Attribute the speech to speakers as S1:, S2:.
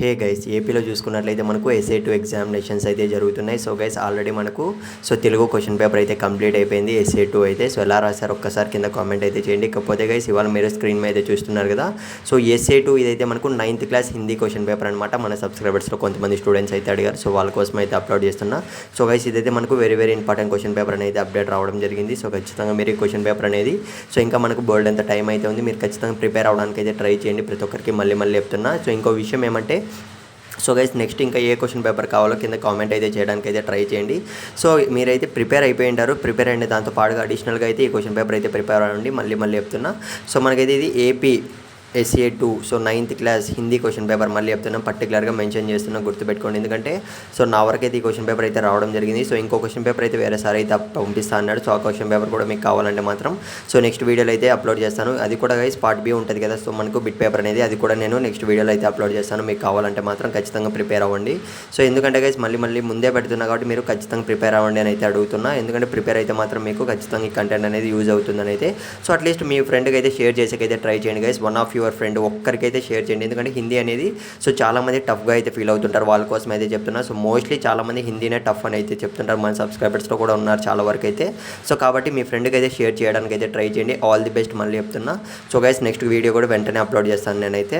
S1: Hey guys ఏపీలో చూసుకున్నట్లయితే మనకు ఎస్ఏ2 ఎగ్జామినేషన్స్ అయితే జరుగుతున్నాయి. సో గైస్ ఆల్రెడీ మనకు తెలుగు క్వశ్చన్ పేపర్ అయితే కంప్లీట్ అయిపోయింది ఎస్ఏ2 అయితే. సో ఎలా రాశారు ఒక్కసారి కింద కామెంట్ అయితే చేయండి. ఇకపోతే గైస్ ఇవాళ మీరు స్క్రీన్ మీద అయితే చూస్తున్నారు కదా. సో ఎస్ఏ2 ఇదైతే మనకు 9th class Hindi question paper అనమాట. మన సబ్స్క్రైబర్స్లో కొంతమంది స్టూడెంట్స్ అయితే అడిగారు. సో వాళ్ళ కోసం అయితే అప్లోడ్ చేస్తున్నా. సో గైస్ ఇదైతే మనకు వెరీ ఇంపార్టెంట్ క్వశ్చన్ పేపర్ అనేది అప్డేట్ రావడం జరిగింది. సో ఖచ్చితంగా మీరు ఈ క్వశ్చన్ పేపర్ అనేది ఇంకా మనకు బోల్డ్ అంత టైం అయితే ఉంది. మీరు ఖచ్చితంగా ప్రిపేర్ అవ్వడానికి అయితే ట్రై చేయండి. ప్రతి ఒక్కరికి మళ్ళీ చెప్తున్నా. సో ఇంకో విషయం ఏమంటే గైస్ నెక్స్ట్ ఇంకా ఏ క్వశ్చన్ పేపర్ కావాలో కింద కామెంట్ అయితే చేయడానికి అయితే ట్రై చేయండి. సో మీరైతే ప్రిపేర్ అయిపోయి ఉంటారు. ప్రిపేర్ అయిన దాంతో పాటుగా అడిషనల్గా అయితే ఈ క్వశ్చన్ పేపర్ అయితే ప్రిపేర్ అవ్వండి. మళ్ళీ చెప్తున్నా. సో మనకైతే ఇది AP SA two 9th class Hindi question paper మళ్ళీ చెప్తున్నా, పర్టికులర్గా మెన్షన్ చేస్తున్నా, గుర్తుపెట్టుకోండి. ఎందుకంటే నా వరకు అయితే ఈ క్వశ్చన్ పేపర్ అయితే రావడం జరిగింది. సో ఇంకో క్వశ్చన్ పేపర్ అయితే వేరే సార్ అయితే పంపిస్తా అన్నాడు. సో ఆ క్వశ్చన్ పేపర్ కూడా మీకు కావాలంటే మాత్రం నెక్స్ట్ వీడియోలో అయితే అప్లోడ్ చేస్తాను. అది కూడా గైస్ పార్ట్ బి ఉంటుంది కదా. సో మనకు బిట్ పేపర్ అనేది అది కూడా నేను నెక్స్ట్ వీడియోలో అయితే అప్లోడ్ చేస్తాను. మీకు కావాలంటే మాత్రం ఖచ్చితంగా ప్రిపేర్ అవ్వండి. సో ఎందుకంటే గైస్ మళ్ళీ ముందే పెడుతున్నా కాబట్టి మీరు ఖచ్చితంగా ప్రిపేర్ అవ్వండి అని అయితే అడుగుతున్నా. ఎందుకంటే ప్రిపేర్ అయితే మాత్రం మీకు ఖచ్చితంగా ఈ కంటెంట్ అనేది యూజ్ అవుతుందని అయితే. సో అట్లీస్ట్ మీ ఫ్రెండ్కి అయితే షేర్ చేసేకైతే ట్రై చేయండి guys. One of your friend ఒక్కరికి అయితే షేర్ చేయండి. ఎందుకంటే హిందీ అనేది చాలామంది టఫ్గా అయితే ఫీల్ అవుతుంటారు. వాళ్ళ కోసం అయితే చెప్తున్నా. సో మోస్ట్లీ చాలామంది హిందీనే టఫ్ అని అయితే చెప్తుంటారు. మన సబ్స్క్రైబర్స్లో కూడా ఉన్నారు చాలా వరకు అయితే. సో కాబట్టి మీ ఫ్రెండ్కి అయితే షేర్ చేయడానికి అయితే ట్రై చేయండి. ఆల్ ది బెస్ట్ మళ్ళీ చెప్తున్నా. సో గైస్ నెక్స్ట్ వీడియో కూడా వెంటనే అప్లోడ్ చేస్తాను నేనైతే.